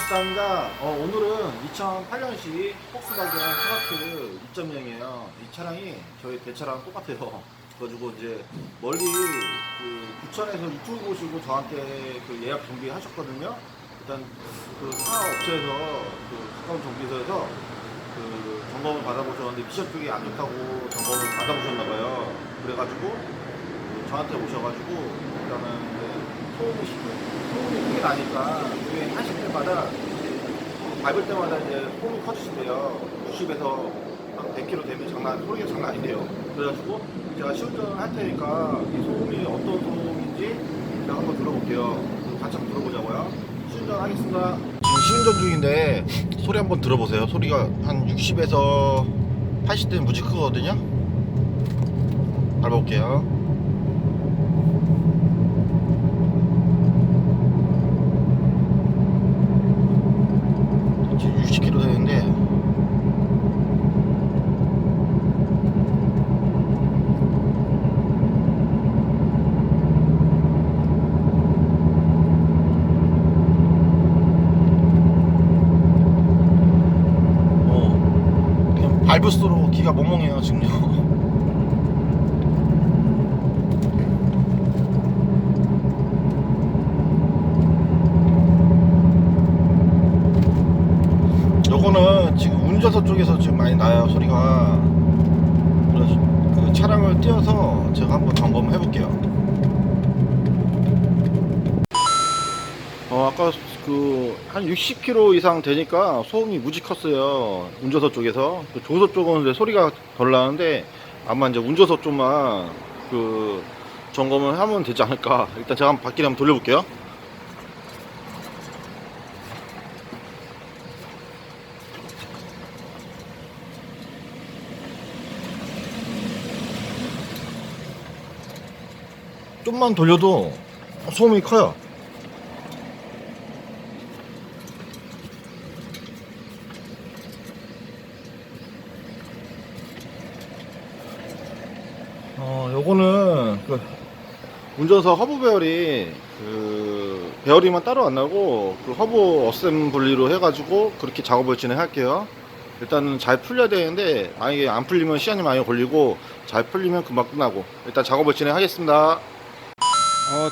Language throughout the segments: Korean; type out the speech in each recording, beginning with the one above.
반갑습니다. 오늘은 2008년식 폭스바겐 파라트 2.0이에요. 이 차량이 저희 대차랑 똑같아요. 그래가지고 이제 멀리 부천에서 유튜브 보시고 저한테 예약 정비하셨거든요. 일단 사업체에서 가까운 정비소에서 점검을 받아보셨는데 미션 쪽이 안 좋다고 점검을 받아보셨나봐요. 그래가지고 저한테 오셔가지고 일단은 소음이 크게 나니까 주행하실 때마다 밟을 때마다 이제 소음이 커지신대요. 60에서 한 100km 되면 소리가 장난 아니래요. 그래가지고 제가 시운전을 할 테니까 이 소음이 어떤 소음인지 제가 한번 들어볼게요. 같이 한번 들어보자고요. 시운전 하겠습니다. 지금 시운전 중인데 소리 한번 들어보세요. 소리가 한 60에서 80대는 무지 크거든요. 밟아볼게요. 지금 60km 되는데 그냥 밟을수록 귀가 멍멍해요 지금요. 요거는 지금 운전석 쪽에서 지금 많이 나요 소리가. 그래서 그 차량을 띄워서 제가 한번 점검을 해볼게요. 아까 한 60km 이상 되니까 소음이 무지 컸어요. 운전석 쪽에서. 조수석 쪽은 이제 소리가 덜 나는데 아마 이제 운전석 쪽만 점검을 하면 되지 않을까. 일단 제가 한번 바퀴를 한번 돌려볼게요. 좀만 돌려도 소음이 커요. 요거는 운전석 허브 배열이 배열이만 따로 안 나고 허브 어셈블리로 해가지고 그렇게 작업을 진행할게요. 일단은 잘 풀려야 되는데 만약에 안 풀리면 시간이 많이 걸리고 잘 풀리면 금방 끝나고 일단 작업을 진행하겠습니다.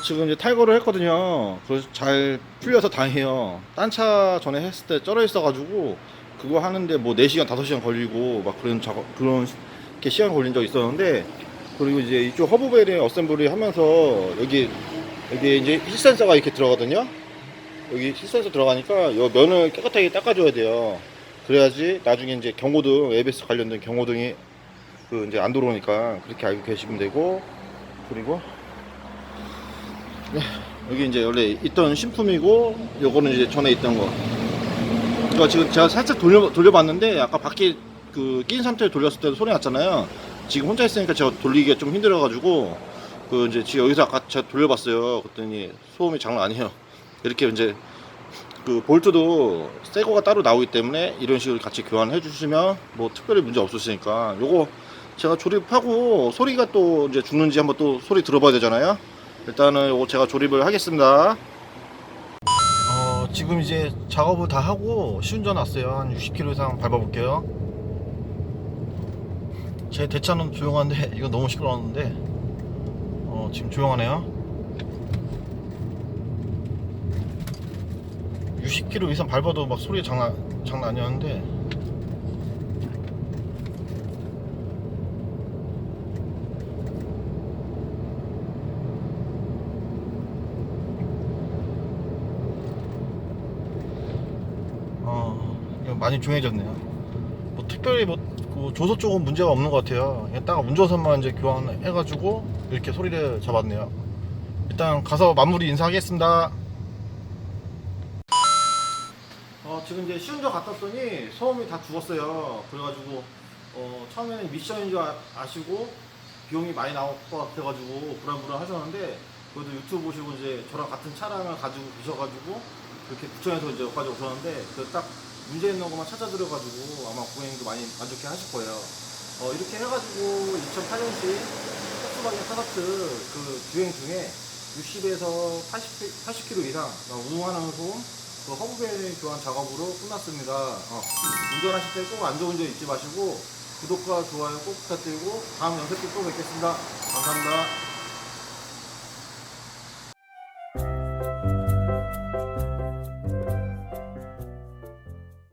지금 이제 탈거를 했거든요. 그래서 잘 풀려서 다행이에요. 딴 차 전에 했을 때 쩔어 있어가지고 그거 하는데 뭐 4시간 5시간 걸리고 막 그런 게 시간 걸린 적 있었는데, 그리고 이제 이쪽 허브 베어링 어셈블리 하면서 여기 이제 힐 센서가 이렇게 들어가거든요. 여기 힐 센서 들어가니까 이 면을 깨끗하게 닦아줘야 돼요. 그래야지 나중에 이제 경고등, ABS 관련된 경고등이 이제 안 들어오니까 그렇게 알고 계시면 되고. 그리고 여기 이제 원래 있던 신품이고 요거는 이제 전에 있던 거. 그러니까 지금 제가 살짝 돌려봤는데 아까 바퀴 낀 상태로 돌렸을 때도 소리 났잖아요. 지금 혼자 있으니까 제가 돌리기가 좀 힘들어가지고 이제 지금 여기서 아까 제가 돌려봤어요. 그랬더니 소음이 장난 아니에요. 이렇게 이제 볼트도 새 거가 따로 나오기 때문에 이런 식으로 같이 교환해 주시면 뭐 특별히 문제 없으시니까. 요거 제가 조립하고 소리가 또 이제 죽는지 한번 또 소리 들어봐야 되잖아요. 일단은 요거 제가 조립을 하겠습니다. 지금 이제 작업을 다 하고 시운전 왔어요. 한 60km 이상 밟아볼게요. 제 대차는 조용한데 이거 너무 시끄러웠는데 지금 조용하네요. 60km 이상 밟아도 막 소리가 장난 아니었는데. 이거 많이 조용해졌네요. 뭐 특별히 조소 쪽은 문제가 없는 것 같아요. 그냥 딱 운전선만 이제 교환해가지고 이렇게 소리를 잡았네요. 일단 가서 마무리 인사하겠습니다. 지금 이제 시운전 갔다 왔더니 소음이 다 죽었어요. 그래가지고 처음에는 미션인 줄 아시고 비용이 많이 나올 것 같아가지고 불안불안 하셨는데, 그래도 유튜브 보시고 이제 저랑 같은 차량을 가지고 계셔가지고 그렇게 부천에서 이제 여기까지 오셨는데 딱 문제 있는 것만 찾아드려가지고 아마 고객님도 많이 만족해 하실 거예요. 이렇게 해가지고 2008년식 폭스바겐 파사트 주행 중에 60에서 80km 이상 운행하는 소음, 그 허브 베어링 교환 작업으로 끝났습니다. 운전하실 때 꼭 안전운전 잊지 마시고 구독과 좋아요 꼭 부탁드리고 다음 영상 때 또 뵙겠습니다. 감사합니다.